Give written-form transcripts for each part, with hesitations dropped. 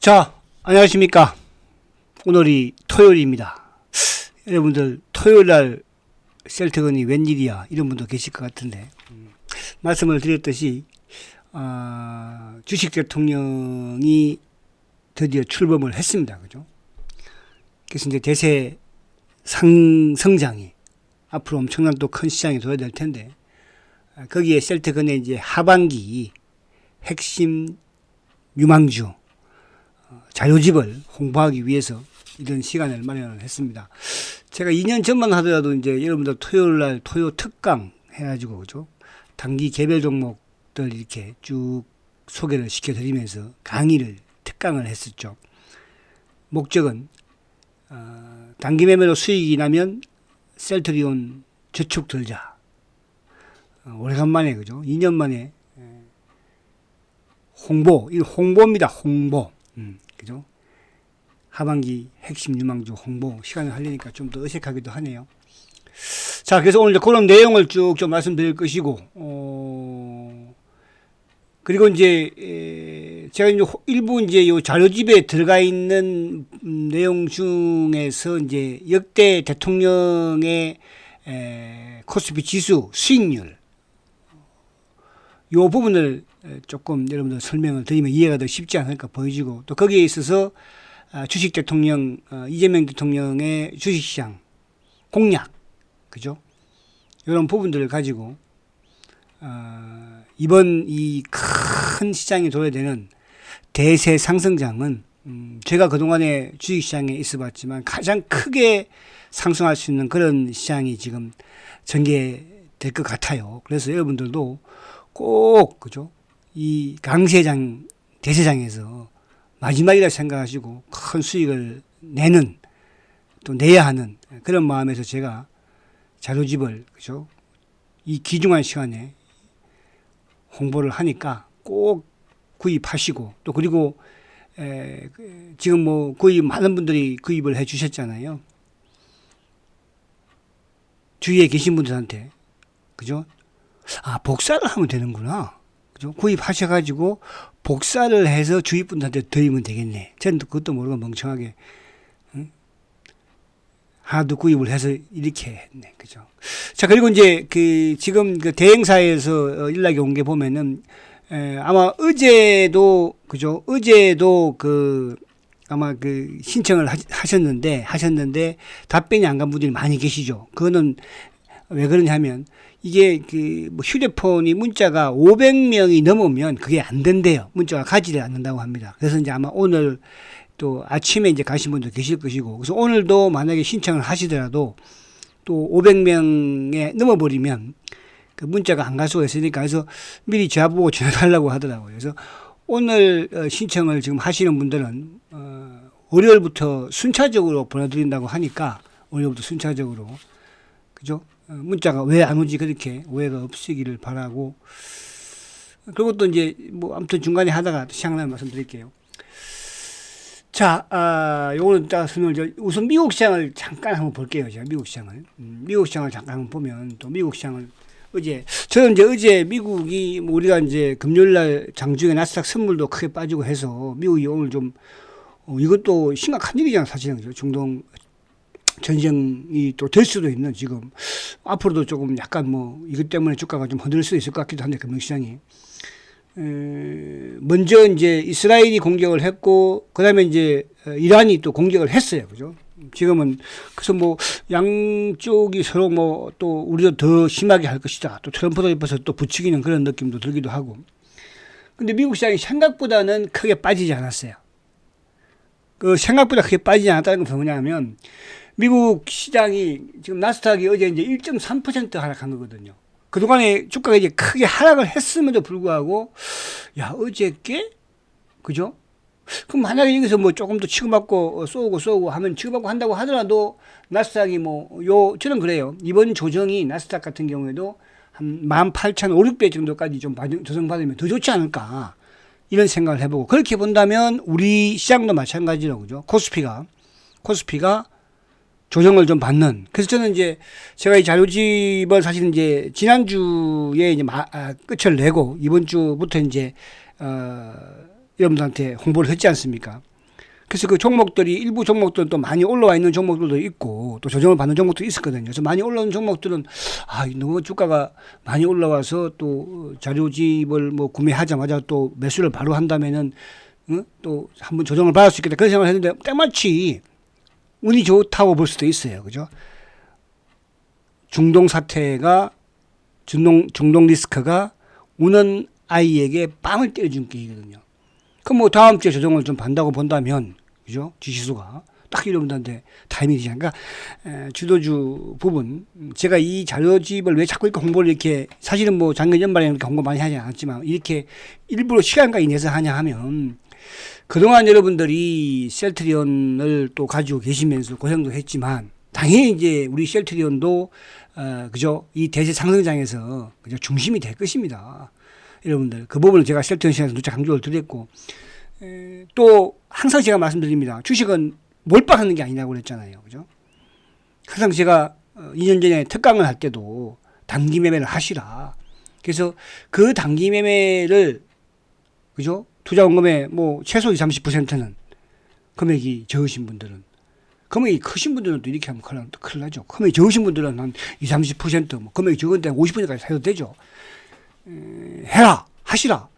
자, 안녕하십니까. 오늘이 토요일입니다. 여러분들 토요일날 셀트건이 웬일이야 이런 분도 계실 것 같은데 말씀을 드렸듯이 주식 대통령이 드디어 출범을 했습니다. 그죠? 그래서 이제 대세 상승장이 앞으로 엄청난 또 큰 시장이 돼야 될 텐데 거기에 셀트건의 이제 하반기 핵심 유망주 자료집을 홍보하기 위해서 이런 시간을 마련을 했습니다. 제가 2년 전만 하더라도 이제 여러분들 토요일 날 토요 특강 해가지고 그죠? 단기 개별 종목들 이렇게 쭉 소개를 시켜드리면서 강의를 특강을 했었죠. 목적은 단기 매매로 수익이 나면 셀트리온 저축 들자. 오래간만에 그죠? 2년 만에 홍보입니다. 홍보. 그죠? 하반기 핵심 유망주 홍보 시간을 하려니까 좀 더 어색하기도 하네요. 자, 그래서 오늘 이제 그런 내용을 쭉 좀 말씀드릴 것이고, 그리고 이제, 제가 이제 일부 이제 요 자료집에 들어가 있는 내용 중에서 이제 역대 대통령의 코스피 지수 수익률, 요 부분을 조금 여러분들 설명을 드리면 이해가 더 쉽지 않을까 보여지고 또 거기에 있어서 주식 대통령 이재명 대통령의 주식시장 공략 그죠? 이런 부분들을 가지고 이번 이 큰 시장이 돌아야 되는 대세 상승장은 제가 그동안에 주식시장에 있어봤지만 가장 크게 상승할 수 있는 그런 시장이 지금 전개될 것 같아요. 그래서 여러분들도 꼭 그죠? 이 강세장 대세장에서 마지막이라 생각하시고 큰 수익을 내는 또 내야 하는 그런 마음에서 제가 자료집을 그죠? 이 귀중한 시간에 홍보를 하니까 꼭 구입하시고 또 그리고 지금 뭐 거의 많은 분들이 구입을 해 주셨잖아요. 주위에 계신 분들한테 그죠? 복사를 하면 되는구나. 그죠? 구입하셔가지고 복사를 해서 주위 분들한테 드리면 되겠네. 저는 그것도 모르고 멍청하게 하나도 구입을 해서 이렇게 했네. 그죠? 자, 그리고 이제 지금 그 대행사에서 연락이 온 게 보면은 아마 어제도 그죠? 어제도 아마 신청을 하셨는데 답변이 안 간 분들이 많이 계시죠. 그거는 왜 그러냐면 이게 뭐 휴대폰이 문자가 500명이 넘으면 그게 안 된대요. 문자가 가지를 않는다고 합니다. 그래서 이제 아마 오늘 또 아침에 이제 가신 분도 계실 것이고, 그래서 오늘도 만약에 신청을 하시더라도 또 500명에 넘어버리면 그 문자가 안 갈 수가 있으니까 그래서 미리 저보고 전화달라고 하더라고요. 그래서 오늘 신청을 지금 하시는 분들은 월요일부터 순차적으로 보내드린다고 하니까 월요일부터 순차적으로 그죠? 문자가 왜 안 오지 그렇게 오해가 없으기를 바라고 그리고 또 이제 뭐 아무튼 중간에 하다가 시작나면 말씀드릴게요. 자, 요거는 딱 설명을 우선 미국 시장을 잠깐 한번 볼게요. 제가 미국 시장을 잠깐 한번 보면 또 미국 시장을 저는 어제 미국이 뭐 우리가 이제 금요일날 장중에 나스닥 선물도 크게 빠지고 해서 미국이 오늘 좀 이것도 심각한 일이잖아 사실은 그죠? 중동 전쟁이 또 될 수도 있는 지금 앞으로도 조금 약간 뭐 이것 때문에 주가가 좀 흔들릴 수도 있을 것 같기도 한데 금융시장이 먼저 이제 이스라엘이 공격을 했고 그다음에 이제 이란이 또 공격을 했어요. 그죠? 지금은 그래서 뭐 양쪽이 서로 뭐 또 우리도 더 심하게 할 것이다. 또 트럼프도 옆에서 또 부추기는 그런 느낌도 들기도 하고. 근데 미국 시장이 생각보다는 크게 빠지지 않았어요. 생각보다 크게 빠지지 않았다는 건 뭐냐면 미국 시장이 지금 나스닥이 어제 이제 1.3% 하락한 거거든요. 그동안에 주가가 이제 크게 하락을 했음에도 불구하고, 어저께? 그죠? 그럼 만약에 여기서 뭐 조금 더 치고받고 쏘고 하면 치고받고 한다고 하더라도 나스닥이 저는 그래요. 이번 조정이 나스닥 같은 경우에도 한 18,500배 정도까지 좀 조정받으면 더 좋지 않을까. 이런 생각을 해보고. 그렇게 본다면 우리 시장도 마찬가지로, 그죠? 코스피가 조정을 좀 받는. 그래서 저는 이제 제가 이 자료집을 사실 이제 지난주에 이제 끝을 내고 이번 주부터 이제 여러분들한테 홍보를 했지 않습니까? 그래서 그 종목들이 일부 종목들은 또 많이 올라와 있는 종목들도 있고 또 조정을 받는 종목도 있었거든요. 그래서 많이 올라온 종목들은 너무 주가가 많이 올라와서 또 자료집을 뭐 구매하자마자 또 매수를 바로 한다면은 또 한번 조정을 받을 수 있겠다 그런 생각을 했는데 때마치 운이 좋다고 볼 수도 있어요. 그죠? 중동 사태가 중동 리스크가 우는 아이에게 빵을 때려준 게이거든요. 그럼 뭐 다음 주에 조정을 좀 받는다고 본다면, 그죠? 지시수가 딱 여러분들한테 타이밍이 되지 않을까? 주도주 부분, 제가 이 자료집을 왜 자꾸 이렇게 홍보를 이렇게, 사실은 뭐 작년 연말에 이렇게 홍보 많이 하지 않았지만, 이렇게 일부러 시간까지 내서 하냐 하면, 그동안 여러분들이 셀트리온을 또 가지고 계시면서 고생도 했지만, 당연히 이제 우리 셀트리온도, 그죠? 이 대세 상승장에서, 그죠? 중심이 될 것입니다. 여러분들 그 부분을 제가 셀트리온 시간에서 누차 강조를 드렸고 또 항상 제가 말씀드립니다. 주식은 몰빵하는 게 아니라고 그랬잖아요. 그죠? 항상 제가 2년 전에 특강을 할 때도 단기 매매를 하시라. 그래서 그 단기 매매를 그죠? 투자 원금의 뭐 최소 20, 30%는 금액이 적으신 분들은 금액이 크신 분들은 또 이렇게 하면 큰일 나죠. 금액이 적으신 분들은 한 20, 30% 뭐 금액이 적은데 50%까지 사도 되죠. 해라 하시라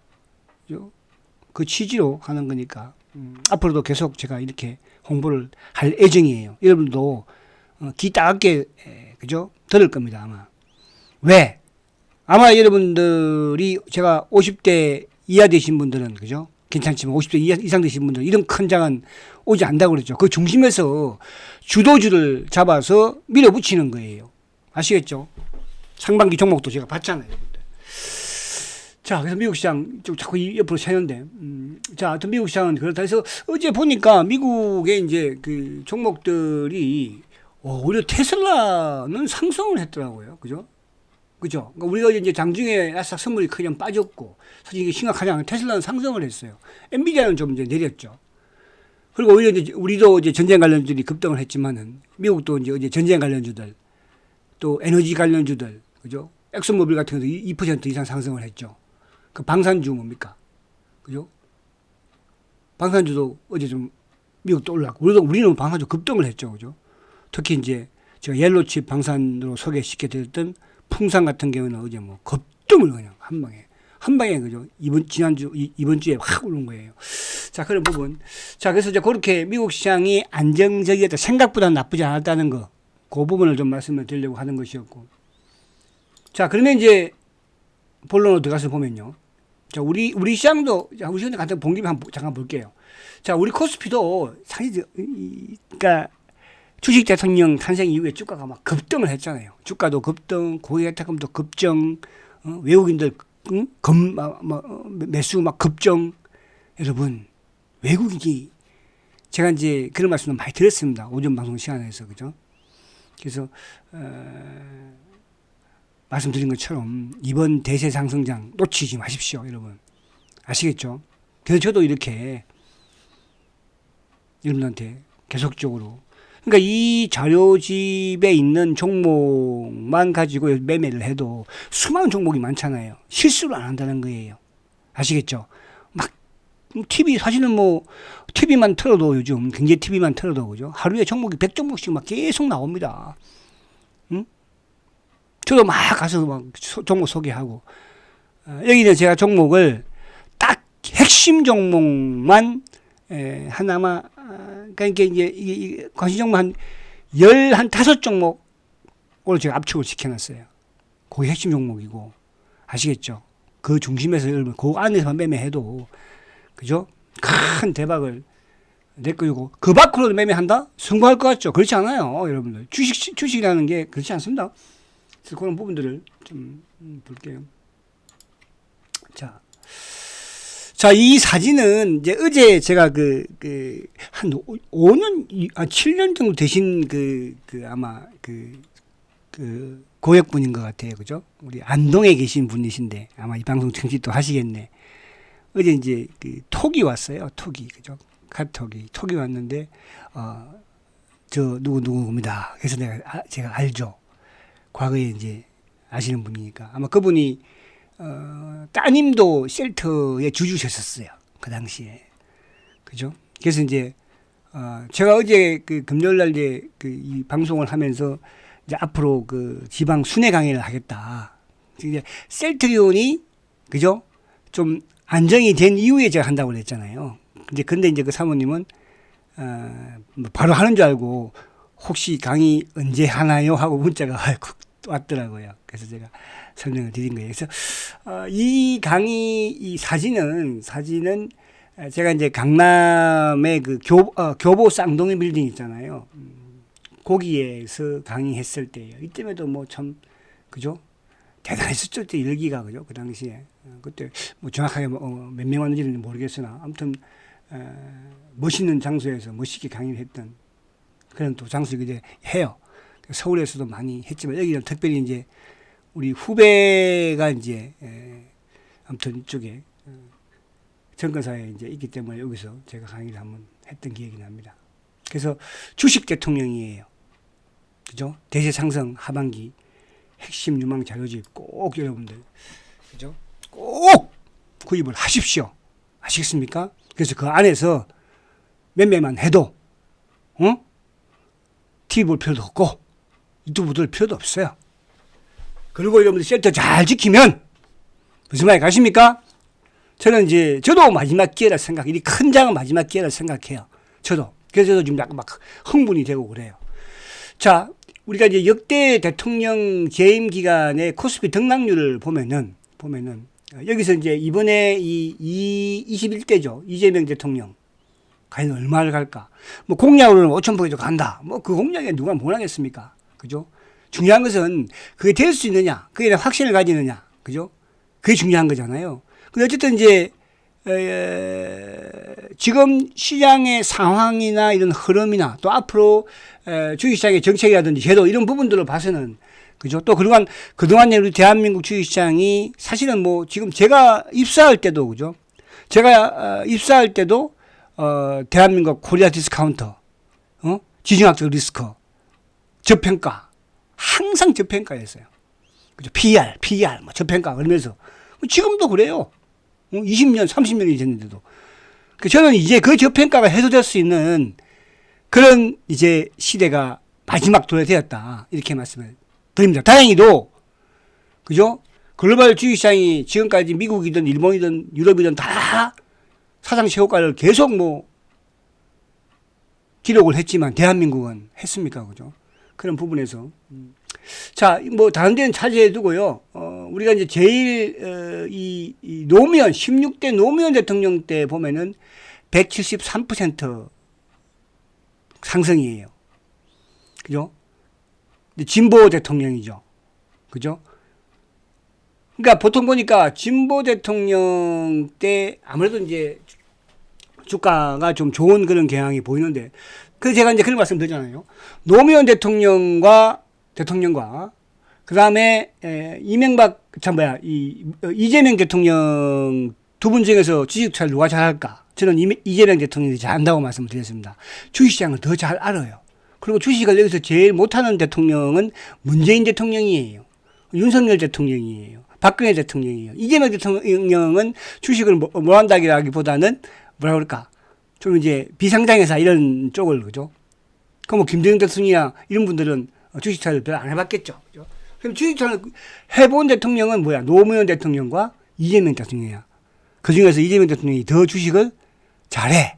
그 취지로 하는 거니까 앞으로도 계속 제가 이렇게 홍보를 할 예정이에요. 여러분도 귀 따갑게 그죠 들을 겁니다. 아마 왜 아마 여러분들이 제가 50대 이하 되신 분들은 그죠 괜찮지만 50대 이상 되신 분들은 이런 큰 장은 오지 않다고 그랬죠. 그 중심에서 주도주를 잡아서 밀어붙이는 거예요. 아시겠죠? 상반기 종목도 제가 봤잖아요. 자, 그래서 미국 시장 좀 자꾸 옆으로 새는데, 자, 하여튼 미국 시장은 그렇다 해서 어제 보니까 미국의 이제 그 종목들이 오히려 테슬라는 상승을 했더라고요. 그죠? 그죠? 그러니까 우리가 이제 장중에 나스닥 선물이 그냥 빠졌고, 사실 이게 심각하지 않아요. 테슬라는 상승을 했어요. 엔비디아는 좀 이제 내렸죠. 그리고 오히려 이제 우리도 이제 전쟁 관련주들이 급등을 했지만은, 미국도 이제 어제 전쟁 관련주들, 또 에너지 관련주들, 그죠? 엑소모빌 같은 경우도 2% 이상 상승을 했죠. 그 방산주 뭡니까? 그죠? 방산주도 어제 좀 미국도 올랐고, 우리는 방산주 급등을 했죠. 그죠? 특히 이제 제가 옐로칩 방산으로 소개시켜 드렸던 풍산 같은 경우는 어제 뭐 급등을 그냥 한 방에 그죠? 이번 주에 확 오른 거예요. 자, 그런 부분. 자, 그래서 이제 그렇게 미국 시장이 안정적이었다. 생각보다 나쁘지 않았다는 거. 그 부분을 좀 말씀을 드리려고 하는 것이었고. 자, 그러면 이제 본론으로 들어가서 보면요. 자, 우리 시장도, 우리 시장 같은 본김에 한번 잠깐 볼게요. 자, 우리 코스피도 사실, 그러니까 주식 대통령 탄생 이후에 주가가 막 급등을 했잖아요. 주가도 급등, 고객혜택금도 급증, 외국인들, 매수 막 급증. 여러분, 외국인이, 제가 이제 그런 말씀을 많이 드렸습니다. 오전 방송 시간에서, 그죠? 그래서, 말씀드린 것처럼 이번 대세 상승장 놓치지 마십시오, 여러분. 아시겠죠? 그래서 저도 이렇게 여러분한테 계속적으로 그러니까 이 자료집에 있는 종목만 가지고 매매를 해도 수많은 종목이 많잖아요. 실수를 안 한다는 거예요. 아시겠죠? 막 TV 사실은 뭐 TV만 틀어도 요즘 경제 TV만 틀어도 그죠? 하루에 종목이 100종목씩 막 계속 나옵니다. 응? 저도 막 가서 막 종목 소개하고 여기는 제가 종목을 딱 핵심 종목만 하나만 그러니까 이제 이 관심 종목 한 15종목을 제가 압축을 시켜놨어요. 그게 핵심 종목이고 아시겠죠? 그 중심에서 여러분 그 안에서만 매매해도 그죠? 큰 대박을 낼 거고 그 밖으로 매매한다? 성공할 것 같죠? 그렇지 않아요, 여러분들. 주식이라는 게 그렇지 않습니다. 그래서 그런 부분들을 좀 볼게요. 자, 이 사진은 이제 어제 제가 한 5년, 7년 정도 되신 아마 고객분인 것 같아요. 그죠? 우리 안동에 계신 분이신데 아마 이 방송 청취 또 하시겠네. 어제 이제 톡이 왔어요. 톡이. 그죠? 카톡이. 톡이 왔는데, 저 누구입니다. 그래서 제가 알죠. 과거에 이제 아시는 분이니까. 아마 그분이, 따님도 셀터에 주주셨었어요. 그 당시에. 그죠? 그래서 이제 제가 어제 그 금요일 날 이제 그 이 방송을 하면서 이제 앞으로 그 지방 순회 강의를 하겠다. 이제 셀트리온이 그죠? 좀 안정이 된 이후에 제가 한다고 그랬잖아요. 근데 이제 그 사모님은 뭐 바로 하는 줄 알고 혹시 강의 언제 하나요? 하고 문자가 왔더라고요. 그래서 제가 설명을 드린 거예요. 그래서 이 강의 이 사진은 제가 이제 강남의 그 교보 쌍둥이 빌딩 있잖아요. 거기에서 강의했을 때예요. 이때에도 뭐 참 그죠? 대단했었죠. 그때 열기가 그죠? 그 당시에 그때 뭐 정확하게 몇 명 왔는지는 모르겠으나 아무튼 멋있는 장소에서 멋있게 강의를 했던 그런 또 장소이기도 해요. 서울에서도 많이 했지만 여기는 특별히 이제 우리 후배가 이제 아무튼 이쪽에 정권사에 이제 있기 때문에 여기서 제가 강의를 한번 했던 기억이 납니다. 그래서 주식 대통령이에요. 그죠? 대세 상승 하반기 핵심 유망 자료집 꼭 여러분들 그죠? 꼭 구입을 하십시오. 아시겠습니까? 그래서 그 안에서 매매만 해도 TV 볼 필요도 없고 유튜브 들 필요도 없어요. 그리고 여러분들 쉘터 잘 지키면 무슨 말이 가십니까? 저도 마지막 기회라 이 큰 장은 마지막 기회라 생각해요. 저도. 그래서 저도 지금 약간 막 흥분이 되고 그래요. 자, 우리가 이제 역대 대통령 재임 기간의 코스피 등락률을 보면은 여기서 이제 이번에 이 21대죠. 이재명 대통령. 과연 얼마를 갈까? 뭐 공약으로는 5,000%도 간다. 뭐 그 공약에 누가 못하겠습니까? 그죠? 중요한 것은 그게 될 수 있느냐, 그게 확신을 가지느냐, 그죠? 그게 중요한 거잖아요. 근데 어쨌든 이제 지금 시장의 상황이나 이런 흐름이나 또 앞으로 주식시장의 정책이라든지 제도 이런 부분들을 봐서는 그죠? 또 그동안 우리 대한민국 주식시장이 사실은 뭐 지금 제가 입사할 때도 그죠? 제가 입사할 때도 대한민국 코리아 디스카운터, 지정학적 리스크, 저평가, 항상 저평가였어요. 그죠? PR, 뭐 저평가 그러면서 지금도 그래요. 20년, 30년이 됐는데도. 저는 이제 그 저평가가 해소될 수 있는 그런 이제 시대가 마지막 도래되었다. 이렇게 말씀을 드립니다. 다행히도, 그죠? 글로벌 주식시장이 지금까지 미국이든 일본이든 유럽이든 다 사상 최고가를 계속 뭐 기록을 했지만 대한민국은 했습니까? 그죠? 그런 부분에서. 자, 뭐 다른 데는 차지해 두고요. 우리가 이제 제일 이 노무현 16대 노무현 대통령 때 보면은 173% 상승이에요. 그죠? 진보 대통령이죠. 그죠? 그러니까 보통 보니까 진보 대통령 때 아무래도 이제 주가가 좀 좋은 그런 경향이 보이는데, 그래서 제가 이제 그런 말씀 드리잖아요. 노무현 대통령과 그 다음에 이재명 대통령 두 분 중에서 주식투자를 누가 잘할까? 저는 이재명 대통령이 잘한다고 말씀드렸습니다. 주식시장을 더 잘 알아요. 그리고 주식을 여기서 제일 못하는 대통령은 문재인 대통령이에요. 윤석열 대통령이에요. 박근혜 대통령이에요. 이재명 대통령은 주식을 뭐 한다기보다는 뭐라 그럴까? 좀 이제 비상장회사 이런 쪽을, 그죠? 그럼 뭐 김대중 대통령이나 이런 분들은 주식투자를 별로 안 해봤겠죠. 그죠? 그럼 주식투자를 해본 대통령은 뭐야? 노무현 대통령과 이재명 대통령이야. 그 중에서 이재명 대통령이 더 주식을 잘해.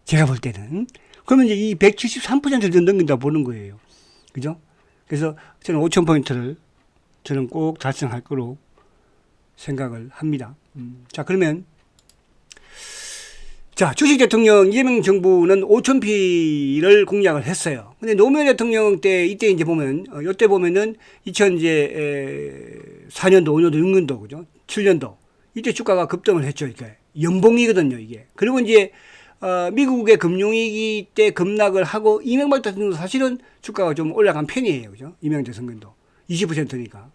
제가 볼 때는. 그러면 이제 이 173%를 넘긴다 보는 거예요. 그죠? 그래서 저는 5,000포인트를 저는 꼭 달성할 거로 생각을 합니다. 자, 그러면 자, 주식 대통령 이재명 정부는 5,000피를 공약을 했어요. 근데 노무현 대통령 때 이때 이제 보면 이때 보면은 2004년도, 5년도, 6년도 그죠? 7년도 이때 주가가 급등을 했죠. 이게 연봉이거든요, 이게. 그리고 이제 미국의 금융위기 때 급락을 하고 이명박 대통령도 사실은 주가가 좀 올라간 편이에요. 그죠? 이명박 대통령도 20%니까.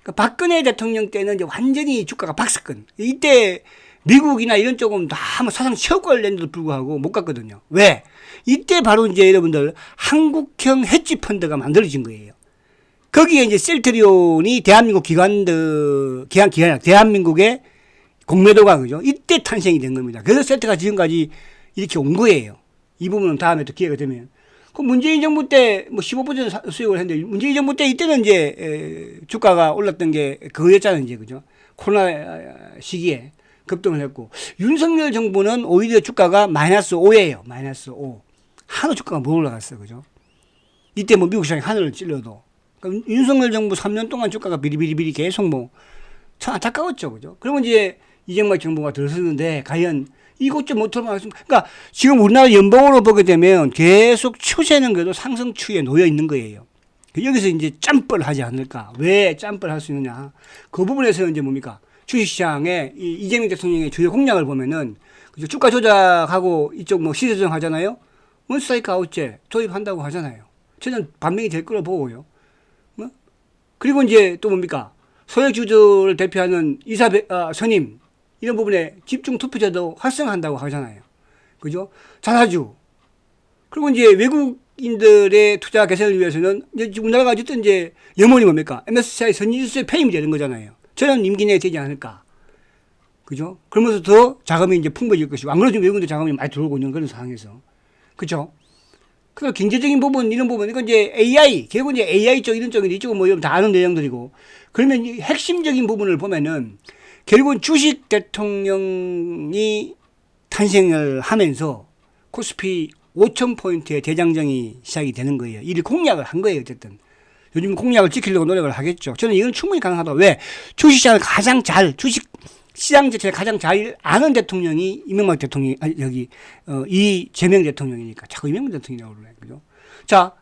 그러니까 박근혜 대통령 때는 이제 완전히 주가가 박스권. 이때 미국이나 이런 쪽은 다 뭐 사상 최고가를 낸데도 불구하고 못 갔거든요. 왜? 이때 바로 이제 여러분들 한국형 헤지 펀드가 만들어진 거예요. 거기에 이제 셀트리온이 대한민국 대한민국의 공매도가 그죠? 이때 탄생이 된 겁니다. 그래서 셀트가 지금까지 이렇게 온 거예요. 이 부분은 다음에 또 기회가 되면. 그 문재인 정부 때 뭐 15% 수익을 했는데 문재인 정부 때 이때는 이제 주가가 올랐던 게 그거였잖아요, 이제 그죠? 코로나 시기에 급등을 했고 윤석열 정부는 오히려 주가가 마이너스 5예요, 마이너스 5. 하루 주가가 못 올라갔어, 그죠? 이때 뭐 미국 시장이 하늘을 찔러도. 그러니까 윤석열 정부 3년 동안 주가가 비리비리비리 계속 뭐 참 안타까웠죠, 그죠? 그러면 이제 이명박 정부가 들어섰는데 과연 이것 좀 못하면 하겠습니까? 그러니까 지금 우리나라 연봉으로 보게 되면 계속 추세는 그래도 상승추에 놓여 있는 거예요. 여기서 이제 짬벌 하지 않을까? 왜 짬벌 할 수 있느냐? 그 부분에서 이제 뭡니까? 주식시장에 이재명 대통령의 주요 공약을 보면은 그죠? 주가 조작하고 이쪽 뭐 시세 조정하잖아요. 원스트라이크 아웃제 도입한다고 하잖아요. 저는 반명이 될 거로 보고요. 뭐? 그리고 이제 또 뭡니까? 소액주주를 대표하는 선임 이런 부분에 집중 투표제도 활성화한다고 하잖아요. 그죠? 자사주. 그리고 이제 외국인들의 투자 개선을 위해서는 이제 우리나라가 어쨌든 이제 염원이 뭡니까? MSCI 선진지수에 편입이 되는 거잖아요. 저는 임기 내에 되지 않을까. 그죠? 그러면서 더 자금이 이제 풍부해질 것이고, 안 그래도 외국인들 자금이 많이 들어오고 있는 그런 상황에서. 그죠? 그래서 경제적인 부분, 이런 부분, 이건 이제 AI, 결국 이제 AI 쪽, 이런 쪽인데 이쪽은 뭐 다 아는 내용들이고, 그러면 이 핵심적인 부분을 보면은 결국은 주식 대통령이 탄생을 하면서 코스피 5,000포인트의 대장정이 시작이 되는 거예요. 이를 공약을 한 거예요, 어쨌든. 요즘 공약을 지키려고 노력을 하겠죠. 저는 이건 충분히 가능하다. 왜? 주식시장을 가장 잘, 주식 시장 자체를 가장 잘 아는 대통령이 이명박 대통령, 이재명 대통령이니까. 자꾸 이명박 대통령이라고 그래. 그죠? 자,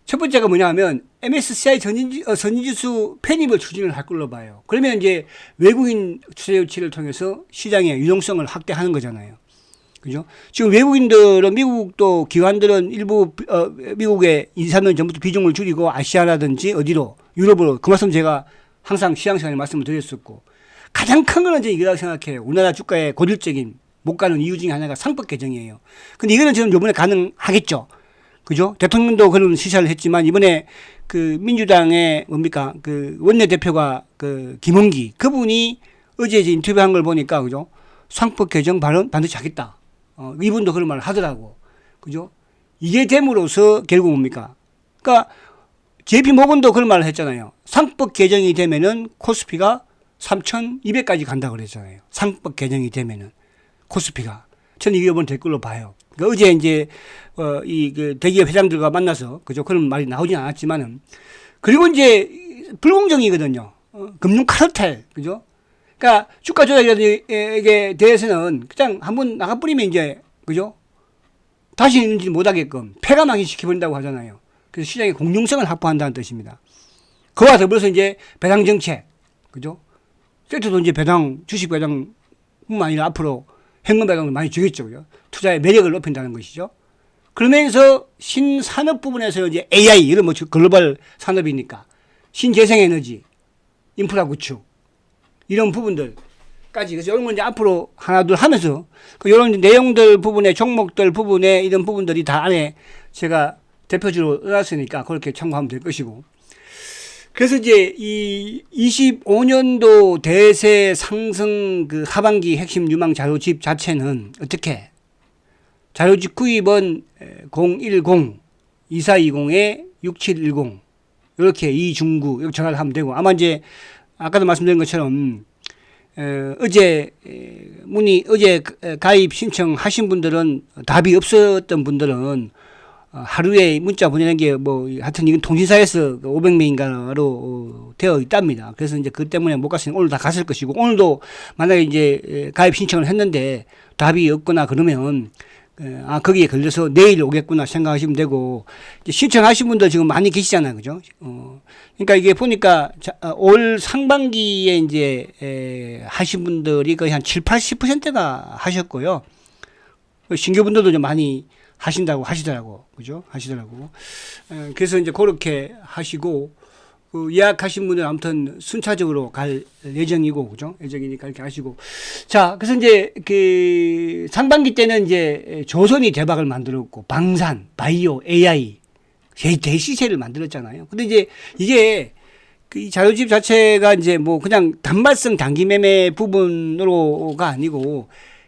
첫 번째가 뭐냐 하면 MSCI 선진지수 편입을 추진을 할 걸로 봐요. 그러면 이제 외국인 투자 유치를 통해서 시장의 유동성을 확대하는 거잖아요. 그죠? 지금 외국인들은 미국도 기관들은 일부 미국의 2, 3년 전부터 비중을 줄이고 아시아라든지 어디로 유럽으로 그 말씀 제가 항상 시장 시간에 말씀을 드렸었고 가장 큰 거는 이제 이거라고 생각해요. 우리나라 주가의 고질적인 못 가는 이유 중에 하나가 상법 개정이에요. 근데 이거는 지금 요번에 가능하겠죠. 그죠? 대통령도 그런 시사를 했지만 이번에 그 민주당의 뭡니까? 그 원내대표가 그 김홍기 그분이 어제 이제 인터뷰한 걸 보니까 그죠? 상법 개정 발언 반드시 하겠다. 이분도 그런 말을 하더라고. 그죠? 이게 됨으로써 결국 뭡니까? 그러니까 JP 모건도 그런 말을 했잖아요. 상법 개정이 되면은 코스피가 3,200까지 간다 그랬잖아요. 상법 개정이 되면은 코스피가. 저는 이게 이번 될 걸로 봐요. 그러니까 어제 이제 그 대기업 회장들과 만나서 그죠? 그런 말이 나오진 않았지만은 그리고 이제 불공정이거든요. 금융 카르텔 그죠? 그러니까 주가 조작에 대해서는 그냥 한번 나가버리면 이제 그죠? 다시 있는지 못하게끔 폐가망이 시켜버린다고 하잖아요. 그래서 시장의 공정성을 확보한다는 뜻입니다. 그와 더불어서 이제 배당 정책 그죠? 세트도 이제 배당 주식 배당뿐만 아니라 앞으로 현금 배당을 많이 주겠죠. 그죠? 투자의 매력을 높인다는 것이죠. 그러면서 신산업 부분에서 이제 AI, 이런 뭐 글로벌 산업이니까 신재생에너지, 인프라 구축, 이런 부분들까지. 그래서 이런 건 이제 앞으로 하나둘 하면서 이런 내용들 부분에, 종목들 부분에 이런 부분들이 다 안에 제가 대표주로 넣었으니까 그렇게 참고하면 될 것이고. 그래서 이제 이 25년도 대세 상승 그 하반기 핵심 유망 자료집 자체는 어떻게? 자료집 구입은 010-2420-6710 이렇게 이중구 이렇게 전화를 하면 되고 아마 이제 아까도 말씀드린 것처럼 어제 가입 신청하신 분들은 답이 없었던 분들은 하루에 문자 보내는 게 뭐 하여튼 이건 통신사에서 500명인가로 되어 있답니다. 그래서 이제 그 때문에 못 갔으니 오늘 다 갔을 것이고 오늘도 만약에 이제 가입 신청을 했는데 답이 없거나 그러면 거기에 걸려서 내일 오겠구나 생각하시면 되고 이제 신청하신 분들 지금 많이 계시잖아요, 그죠? 그러니까 이게 보니까 올 상반기에 이제 하신 분들이 거의 한 70-80%가 하셨고요. 신규 분들도 좀 많이 하신다고 하시더라고. 그죠? 하시더라고. 그래서 이제 그렇게 하시고, 예약하신 분은 아무튼 순차적으로 갈 예정이고, 그죠? 예정이니까 이렇게 하시고. 자, 그래서 이제 그 상반기 때는 이제 조선이 대박을 만들었고, 방산, 바이오, AI, 대시세를 만들었잖아요. 근데 이제 이게 그 자료집 자체가 이제 뭐 그냥 단발성 단기 매매 부분으로가 아니고,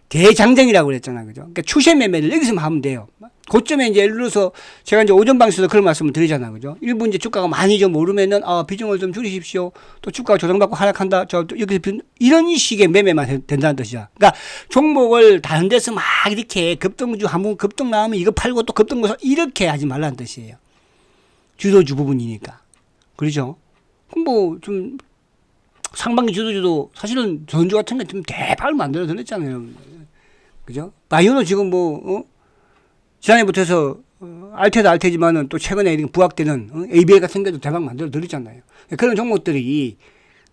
대장정이라고 그랬잖아요. 그죠? 그러니까 추세 매매를 여기서만 하면 돼요. 고점에 이제 예를 들어서 제가 이제 오전 방송에서 그런 말씀을 드리잖아요. 그죠? 일부 이제 주가가 많이 좀 오르면은, 비중을 좀 줄이십시오. 또 주가가 조정받고 하락한다. 여기서 이런 식의 매매만 된다는 뜻이야. 그러니까 종목을 다른 데서 막 이렇게 급등주 한번 급등 나오면 이거 팔고 또 급등 거서 이렇게 하지 말라는 뜻이에요. 주도주 부분이니까. 그렇죠? 그럼 뭐 좀 상반기 주도주도 사실은 전주 같은 게 좀 대박을 만들어 드렸잖아요. 그죠? 바이오는 지금 지난해부터 해서 알테도 알테지만은 또 최근에 부각되는 ABL 같은 게도 대박 만들어 드렸잖아요. 그런 종목들이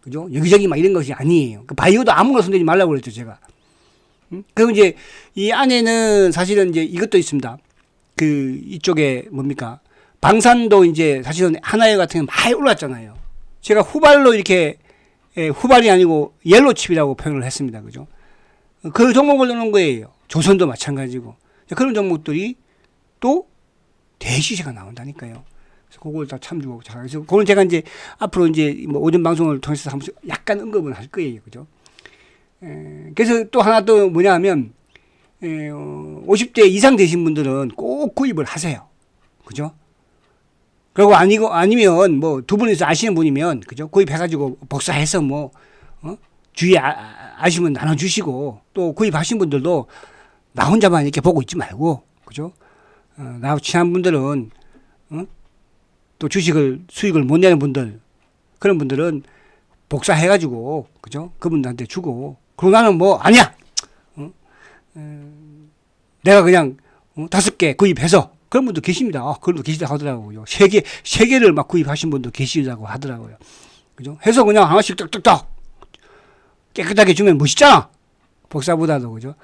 그죠? 여기저기 막 이런 것이 아니에요. 그 바이오도 아무거나 손대지 말라고 그랬죠, 제가. 그럼 이제 이 안에는 사실은 이제 이것도 있습니다. 그 이쪽에 뭡니까? 방산도 이제 사실은 하나의 같은 게 많이 올랐잖아요. 제가 후발로 이렇게 후발이 아니고 옐로칩이라고 표현을 했습니다. 그죠? 그 종목을 넣는 거예요. 조선도 마찬가지고. 그런 종목들이 또 대시세가 나온다니까요. 그래서 그걸 다 참조하고 잘. 그래서 그건 제가 이제 앞으로 이제 뭐 오전 방송을 통해서 한 번씩 약간 언급은 할 거예요. 그죠? 그래서 또 하나 또 뭐냐 하면, 50대 이상 되신 분들은 꼭 구입을 하세요. 그죠? 그리고 아니면 뭐 두 분이서 아시는 분이면, 그죠? 구입해가지고 복사해서 주위에 아시면 나눠주시고, 또 구입하신 분들도 나 혼자만 이렇게 보고 있지 말고, 그죠? 나하고 친한 분들은, 또 수익을 못 내는 분들, 그런 분들은 복사해가지고, 그죠? 그분들한테 주고, 그리고 나는 아니야! 내가 그냥 5개 구입해서, 그런 분도 계십니다. 그런 분도 계시다고 하더라고요. 3개를 막 구입하신 분도 계시다고 하더라고요. 그죠? 해서 그냥 하나씩 딱딱딱 깨끗하게 주면 멋있잖아! 복사보다도, 그죠?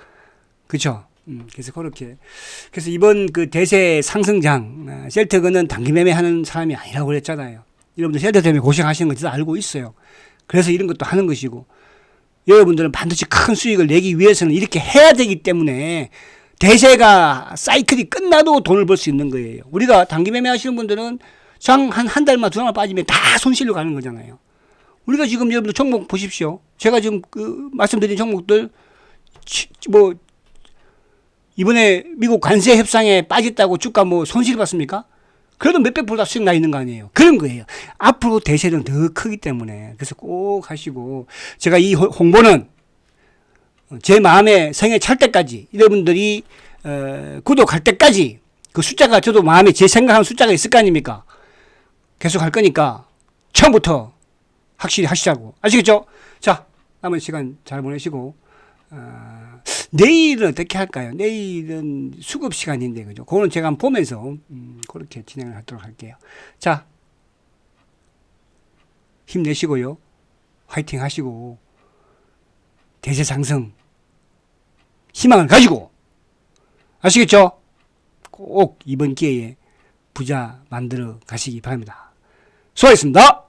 그쵸? 그래서 그렇게. 그래서 이번 그 대세 상승장, 셀트그는 단기 매매하는 사람이 아니라고 그랬잖아요. 여러분들 셀트 때문에 고생하시는 거 진짜 알고 있어요. 그래서 이런 것도 하는 것이고, 여러분들은 반드시 큰 수익을 내기 위해서는 이렇게 해야 되기 때문에 대세가 사이클이 끝나도 돈을 벌 수 있는 거예요. 우리가 단기 매매 하시는 분들은 장 한 달만 두 달만 빠지면 다 손실로 가는 거잖아요. 우리가 지금 여러분들 종목 보십시오. 제가 지금 말씀드린 종목들 이번에 미국 관세 협상에 빠졌다고 주가 손실 봤습니까? 그래도 몇백 프로 다 수익 나 있는 거 아니에요. 그런 거예요. 앞으로 대세는 더 크기 때문에. 그래서 꼭 하시고, 제가 이 홍보는 제 마음에 성에 찰 때까지, 여러분들이 구독할 때까지 그 숫자가 저도 마음에 제 생각하는 숫자가 있을 거 아닙니까? 계속 할 거니까 처음부터 확실히 하시자고. 아시겠죠? 자, 남은 시간 잘 보내시고, 내일은 어떻게 할까요? 내일은 수급 시간인데, 그죠? 그거는 제가 한번 보면서, 그렇게 진행을 하도록 할게요. 자, 힘내시고요. 화이팅 하시고, 대세 상승, 희망을 가지고, 아시겠죠? 꼭 이번 기회에 부자 만들어 가시기 바랍니다. 수고하셨습니다.